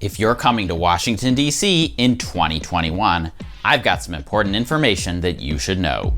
If you're coming to Washington, D.C. in 2021, I've got some important information that you should know.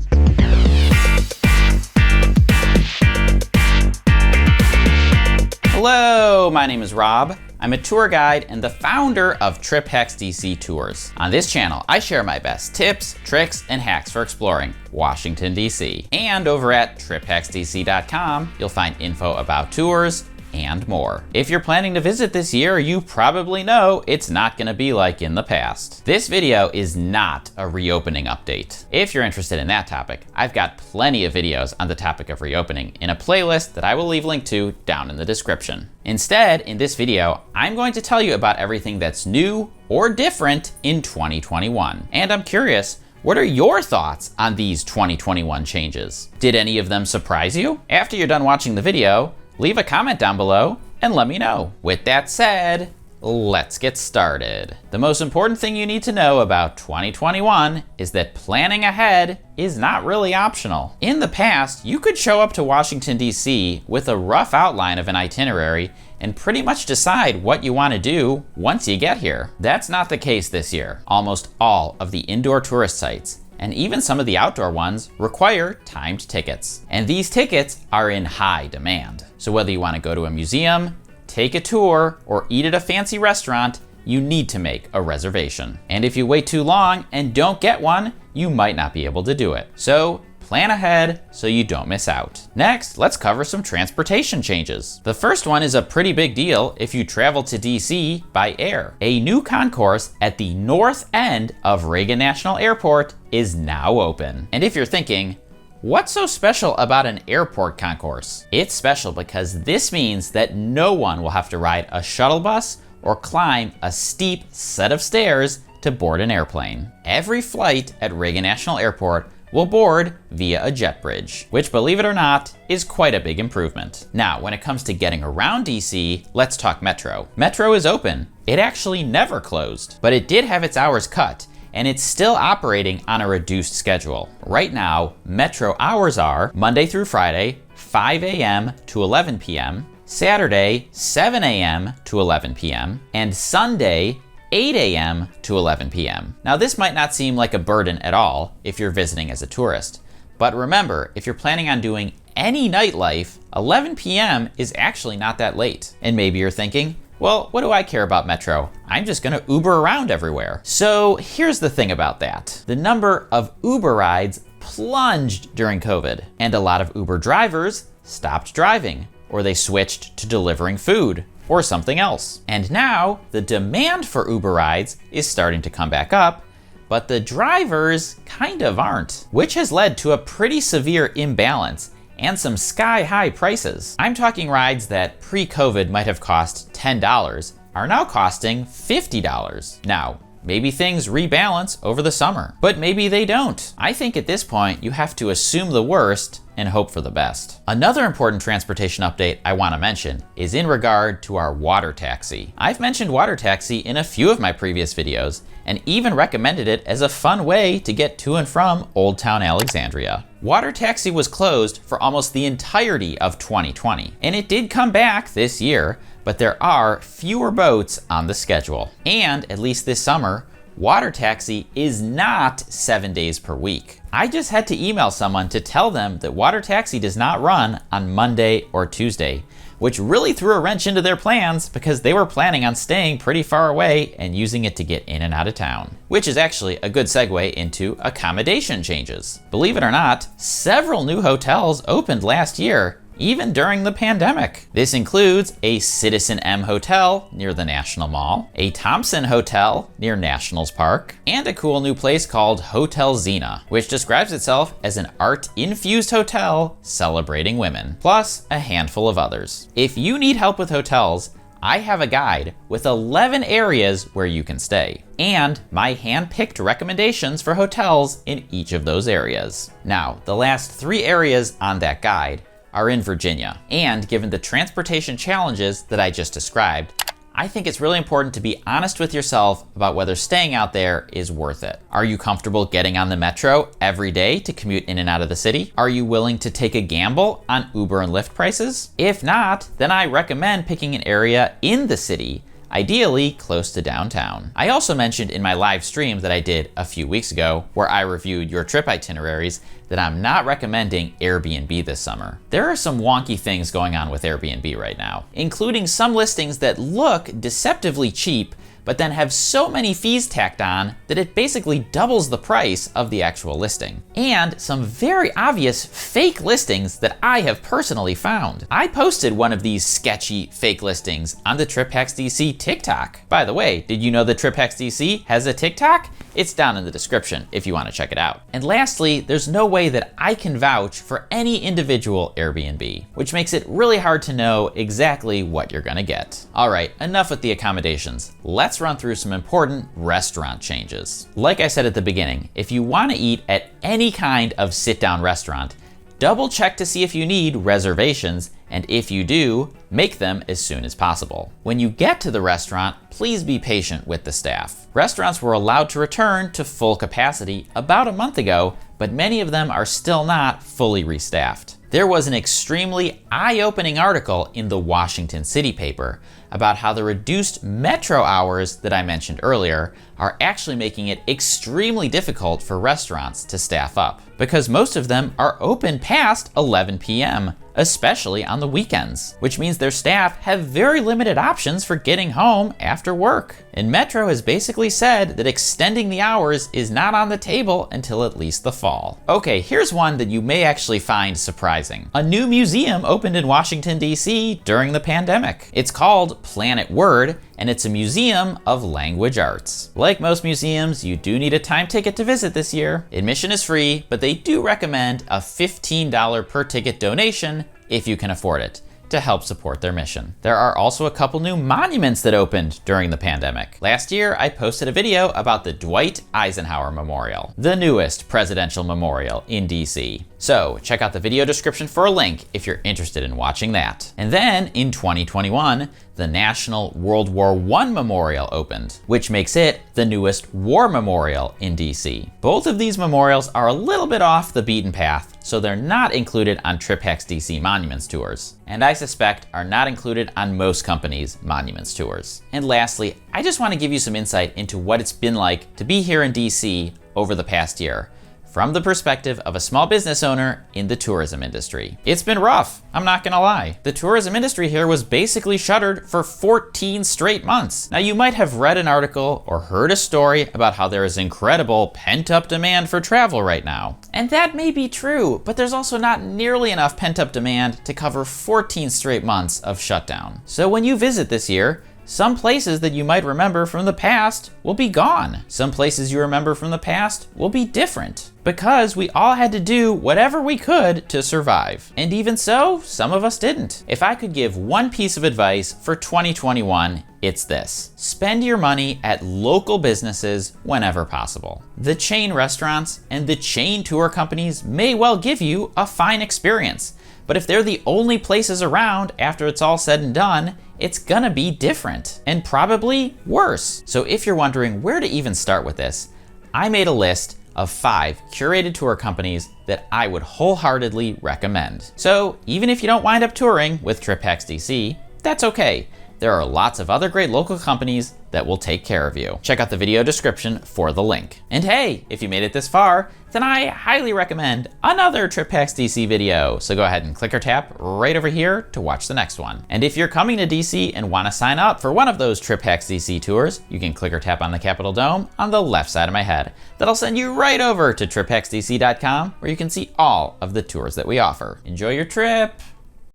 Hello, my name is Rob. I'm a tour guide and the founder of Trip Hacks DC Tours. On this channel, I share my best tips, tricks, and hacks for exploring Washington, D.C. And over at triphacksdc.com, you'll find info about tours and more. If you're planning to visit this year, you probably know it's not gonna be like in the past. This video is not a reopening update. If you're interested in that topic, I've got plenty of videos on the topic of reopening in a playlist that I will leave linked to down in the description. Instead, in this video, I'm going to tell you about everything that's new or different in 2021. And I'm curious, what are your thoughts on these 2021 changes? Did any of them surprise you? After you're done watching the video, leave a comment down below and let me know. With that said, let's get started. The most important thing you need to know about 2021 is that planning ahead is not really optional. In the past, you could show up to Washington, D.C. with a rough outline of an itinerary and pretty much decide what you want to do once you get here. That's not the case this year. Almost all of the indoor tourist sites and even some of the outdoor ones require timed tickets. And these tickets are in high demand. So whether you want to go to a museum, take a tour, or eat at a fancy restaurant, you need to make a reservation. And if you wait too long and don't get one, you might not be able to do it. So plan ahead so you don't miss out. Next, let's cover some transportation changes. The first one is a pretty big deal if you travel to DC by air. A new concourse at the north end of Reagan National Airport is now open. And if you're thinking, what's so special about an airport concourse? It's special because this means that no one will have to ride a shuttle bus or climb a steep set of stairs to board an airplane. Every flight at Reagan National Airport will board via a jet bridge, which, believe it or not, is quite a big improvement. Now, when it comes to getting around DC, let's talk Metro. Metro is open. It actually never closed, but it did have its hours cut, and it's still operating on a reduced schedule. Right now, Metro hours are Monday through Friday, 5 a.m. to 11 p.m., Saturday, 7 a.m. to 11 p.m., and Sunday, 8 a.m. to 11 p.m. Now, this might not seem like a burden at all if you're visiting as a tourist, but remember, if you're planning on doing any nightlife, 11 p.m. is actually not that late. And maybe you're thinking, well, what do I care about Metro? I'm just gonna Uber around everywhere. So here's the thing about that. The number of Uber rides plunged during COVID, and a lot of Uber drivers stopped driving, or they switched to delivering food or something else. And now the demand for Uber rides is starting to come back up, but the drivers kind of aren't, which has led to a pretty severe imbalance and some sky-high prices. I'm talking rides that pre-COVID might have cost $10 are now costing $50. Now, maybe things rebalance over the summer, but maybe they don't. I think at this point, you have to assume the worst and hope for the best. Another important transportation update I want to mention is in regard to our water taxi. I've mentioned water taxi in a few of my previous videos and even recommended it as a fun way to get to and from Old Town Alexandria. Water taxi was closed for almost the entirety of 2020, and it did come back this year, but there are fewer boats on the schedule. And at least this summer, water taxi is not 7 days per week. I just had to email someone to tell them that water taxi does not run on Monday or Tuesday, which really threw a wrench into their plans because they were planning on staying pretty far away and using it to get in and out of town. Which is actually a good segue into accommodation changes. Believe it or not, several new hotels opened last year, even during the pandemic. This includes a Citizen M Hotel near the National Mall, a Thompson Hotel near Nationals Park, and a cool new place called Hotel Xena, which describes itself as an art-infused hotel celebrating women, plus a handful of others. If you need help with hotels, I have a guide with 11 areas where you can stay, and my hand-picked recommendations for hotels in each of those areas. Now, the last 3 areas on that guide are in Virginia. And given the transportation challenges that I just described, I think it's really important to be honest with yourself about whether staying out there is worth it. Are you comfortable getting on the metro every day to commute in and out of the city? Are you willing to take a gamble on Uber and Lyft prices? If not, then I recommend picking an area in the city ideally close to downtown. I also mentioned in my live stream that I did a few weeks ago, where I reviewed your trip itineraries, that I'm not recommending Airbnb this summer. There are some wonky things going on with Airbnb right now, including some listings that look deceptively cheap, but then have so many fees tacked on that it basically doubles the price of the actual listing. And some very obvious fake listings that I have personally found. I posted one of these sketchy fake listings on the TripHacksDC TikTok. By the way, did you know that TripHacksDC has a TikTok? It's down in the description if you want to check it out. And lastly, there's no way that I can vouch for any individual Airbnb, which makes it really hard to know exactly what you're gonna get. All right, enough with the accommodations. Let's run through some important restaurant changes. Like I said at the beginning, if you want to eat at any kind of sit-down restaurant, double check to see if you need reservations, and if you do, make them as soon as possible. When you get to the restaurant, please be patient with the staff. Restaurants were allowed to return to full capacity about a month ago, but many of them are still not fully restaffed. There was an extremely eye-opening article in the Washington City paper about how the reduced metro hours that I mentioned earlier are actually making it extremely difficult for restaurants to staff up, because most of them are open past 11 p.m., especially on the weekends, which means their staff have very limited options for getting home after work. And Metro has basically said that extending the hours is not on the table until at least the fall. Okay, here's one that you may actually find surprising. A new museum opened in Washington, D.C. during the pandemic. It's called Planet Word, and it's a museum of language arts. Like most museums, you do need a time ticket to visit this year. Admission is free, but they do recommend a $15 per ticket donation if you can afford it, to help support their mission. There are also a couple new monuments that opened during the pandemic. Last year, I posted a video about the Dwight Eisenhower Memorial, the newest presidential memorial in DC. So check out the video description for a link if you're interested in watching that. And then in 2021, the National World War I Memorial opened, which makes it the newest war memorial in DC. Both of these memorials are a little bit off the beaten path, so they're not included on TripHacksDC Monuments tours, and I suspect are not included on most companies' Monuments tours. And lastly, I just want to give you some insight into what it's been like to be here in DC over the past year, from the perspective of a small business owner in the tourism industry. It's been rough, I'm not gonna lie. The tourism industry here was basically shuttered for 14 straight months. Now, you might have read an article or heard a story about how there is incredible pent-up demand for travel right now. And that may be true, but there's also not nearly enough pent-up demand to cover 14 straight months of shutdown. So when you visit this year, some places that you might remember from the past will be gone. Some places you remember from the past will be different, because we all had to do whatever we could to survive. And even so, some of us didn't. If I could give one piece of advice for 2021, it's this: spend your money at local businesses whenever possible. The chain restaurants and the chain tour companies may well give you a fine experience, but if they're the only places around after it's all said and done, it's gonna be different and probably worse. So if you're wondering where to even start with this, I made a list of 5 curated tour companies that I would wholeheartedly recommend. So even if you don't wind up touring with TripHacksDC, that's okay. There are lots of other great local companies that will take care of you. Check out the video description for the link. And hey, if you made it this far, then I highly recommend another TripHacksDC video. So go ahead and click or tap right over here to watch the next one. And if you're coming to DC and want to sign up for one of those TripHacksDC tours, you can click or tap on the Capitol Dome on the left side of my head. That'll send you right over to triphacksdc.com, where you can see all of the tours that we offer. Enjoy your trip.